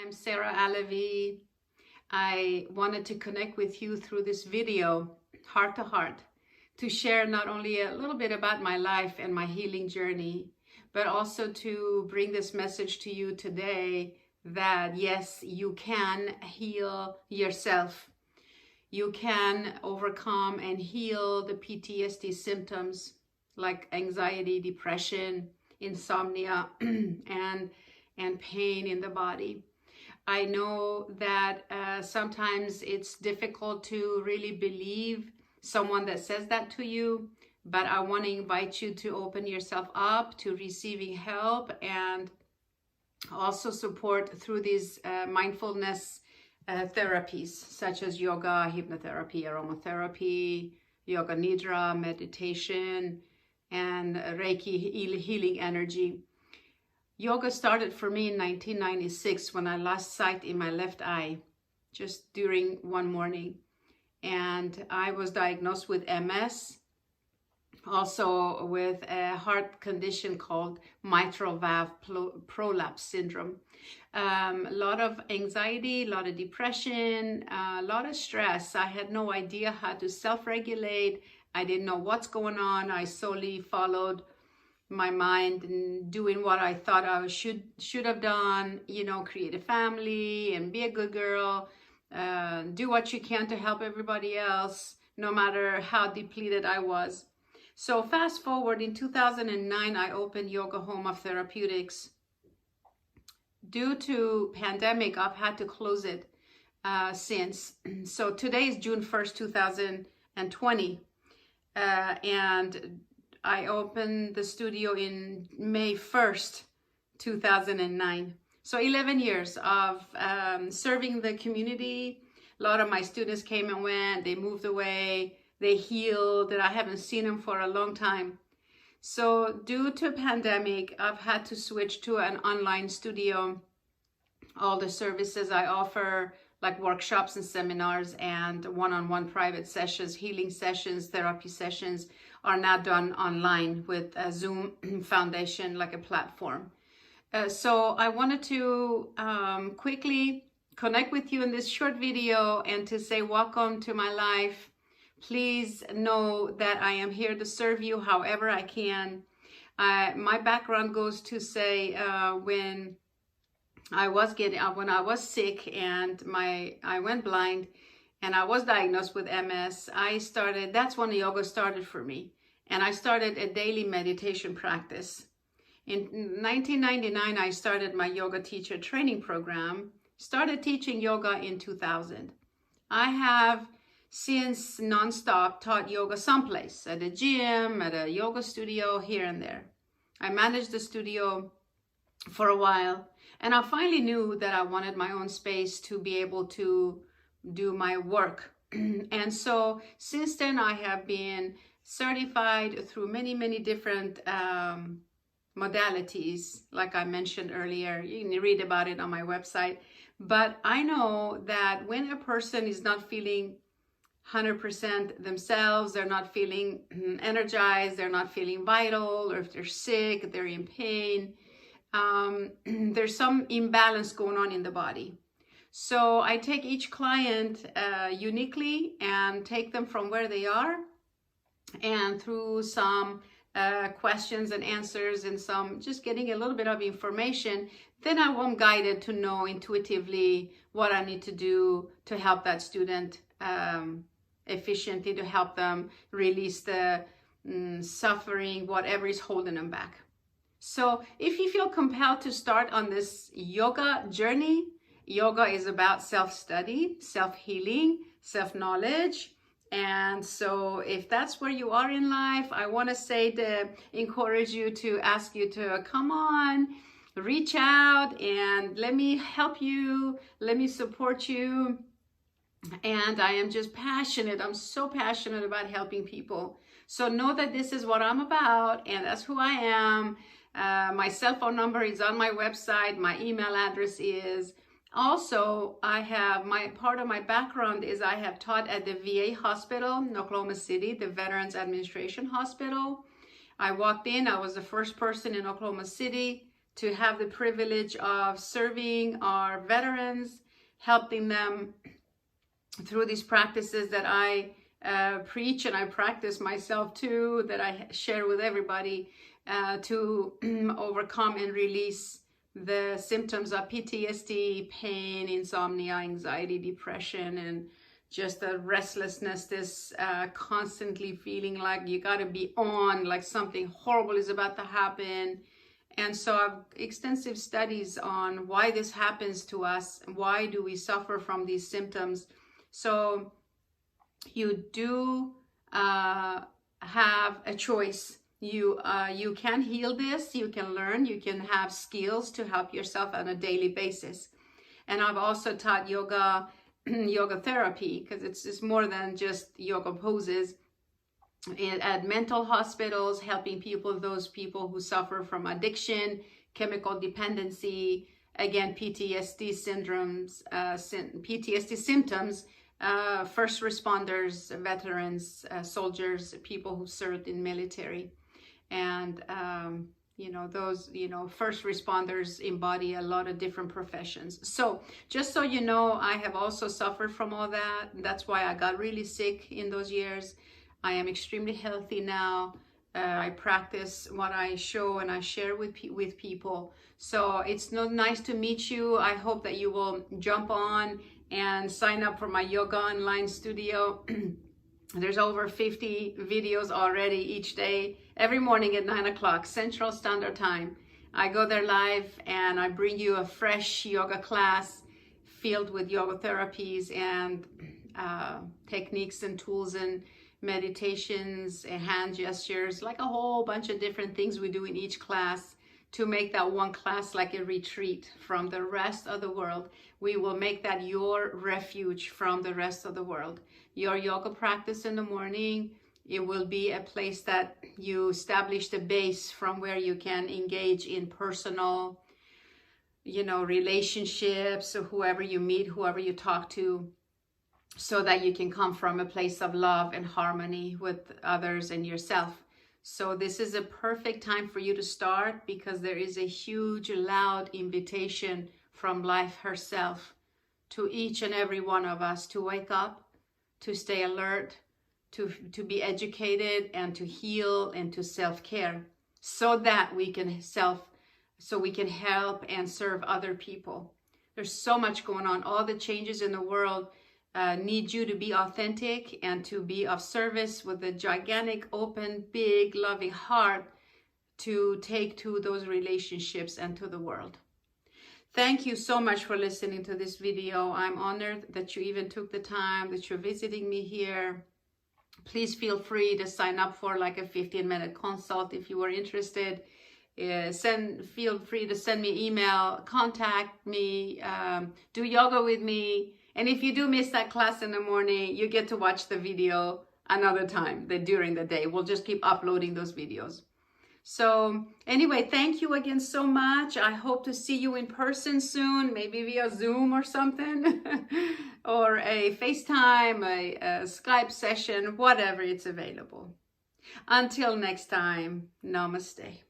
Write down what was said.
I'm Sara Alavi. I wanted to connect with you through this video, heart to heart, to share not only a little bit about my life and my healing journey, but also to bring this message to you today that yes, you can heal yourself. You can overcome and heal the PTSD symptoms like anxiety, depression, insomnia, and pain in the body. I know that sometimes it's difficult to really believe someone that says that to you, but I want to invite you to open yourself up to receiving help and also support through these mindfulness therapies such as yoga, hypnotherapy, aromatherapy, yoga nidra, meditation, and Reiki healing energy. Yoga started for me in 1996 when I lost sight in my left eye, just during one morning. And I was diagnosed with MS, also with a heart condition called mitral valve prolapse syndrome. A lot of anxiety, a lot of depression, a lot of stress. I had no idea how to self-regulate. I didn't know what's going on. I solely followed my mind and doing what I thought I should have done, create a family and be a good girl, do what you can to help everybody else, no matter how depleted I was. So fast forward, in 2009, I opened Yoga Home of Therapeutics. Due to pandemic, I've had to close it since. So today is June 1st, 2020. And I opened the studio in May 1st, 2009. So 11 years of serving the community. A lot of my students came and went, they moved away, they healed, and I haven't seen them for a long time. So due to pandemic, I've had to switch to an online studio. All the services I offer, like workshops and seminars and one-on-one private sessions, healing sessions, therapy sessions, are now done online with a Zoom Foundation, like a platform. So I wanted to quickly connect with you in this short video and to say welcome to my life. Please know that I am here to serve you however I can. My background goes to say when I was sick and I went blind and I was diagnosed with MS, that's when yoga started for me. And I started a daily meditation practice. In 1999, I started my yoga teacher training program, started teaching yoga in 2000. I have since nonstop taught yoga someplace, at a gym, at a yoga studio, here and there. I managed the studio for a while, and I finally knew that I wanted my own space to be able to do my work. And so since then, I have been certified through many different modalities, like I mentioned earlier. You can read about it on my website. But I know that when a person is not feeling 100% themselves, they're not feeling energized, they're not feeling vital, or if they're sick, they're in pain, there's some imbalance going on in the body. So I take each client uniquely and take them from where they are, and through some questions and answers and some just getting a little bit of information, then I'm guided to know intuitively what I need to do to help that student efficiently, to help them release the suffering, whatever is holding them back. So if you feel compelled to start on this yoga journey, yoga is about self-study, self-healing, self-knowledge. And so if that's where you are in life, I want to say to encourage you, to ask you to come on, reach out and let me help you, let me support you. And I am just passionate. I'm so passionate about helping people. So know that this is what I'm about, and that's who I am. My cell phone number is on my website. My email address is. Also, part of my background is I have taught at the VA hospital in Oklahoma City, the Veterans Administration Hospital. I walked in, I was the first person in Oklahoma City to have the privilege of serving our veterans, helping them through these practices that I preach and I practice myself too, that I share with everybody, to overcome and release the symptoms of PTSD, pain, insomnia, anxiety, depression, and just the restlessness, this constantly feeling like you got to be on, like something horrible is about to happen. And so I've extensive studies on why this happens to us. Why do we suffer from these symptoms? So you do have a choice. You can heal this, you can learn, you can have skills to help yourself on a daily basis. And I've also taught yoga therapy, because it's more than just yoga poses, at mental hospitals, helping those people who suffer from addiction, chemical dependency, again, PTSD syndromes, PTSD symptoms, first responders, veterans, soldiers, people who served in military. And, those, first responders embody a lot of different professions. So just so you know, I have also suffered from all that. That's why I got really sick in those years. I am extremely healthy now. I practice what I show and I share with people. So it's nice to meet you. I hope that you will jump on and sign up for my yoga online studio. There's over 50 videos already each day, every morning at 9 o'clock Central Standard Time. I go there live and I bring you a fresh yoga class filled with yoga therapies and techniques and tools and meditations and hand gestures, like a whole bunch of different things we do in each class to make that one class like a retreat from the rest of the world. We will make that your refuge from the rest of the world. Your yoga practice in the morning, it will be a place that you establish the base from where you can engage in personal, relationships, or whoever you meet, whoever you talk to, so that you can come from a place of love and harmony with others and yourself. So this is a perfect time for you to start, because there is a huge, loud invitation from life herself to each and every one of us to wake up, to stay alert, to be educated, and to heal, and to self-care, so that we can help and serve other people. There's so much going on. All the changes in the world need you to be authentic and to be of service with a gigantic, open, big, loving heart to take to those relationships and to the world. Thank you so much for listening to this video. I'm honored that you even took the time, that you're visiting me here. Please feel free to sign up for like a 15-minute consult if you are interested. Feel free to send me email, contact me, do yoga with me. And if you do miss that class in the morning, you get to watch the video another time during the day. We'll just keep uploading those videos. So anyway, thank you again so much. I hope to see you in person soon, maybe via Zoom or something, or a FaceTime, a Skype session, whatever it's available. Until next time, namaste.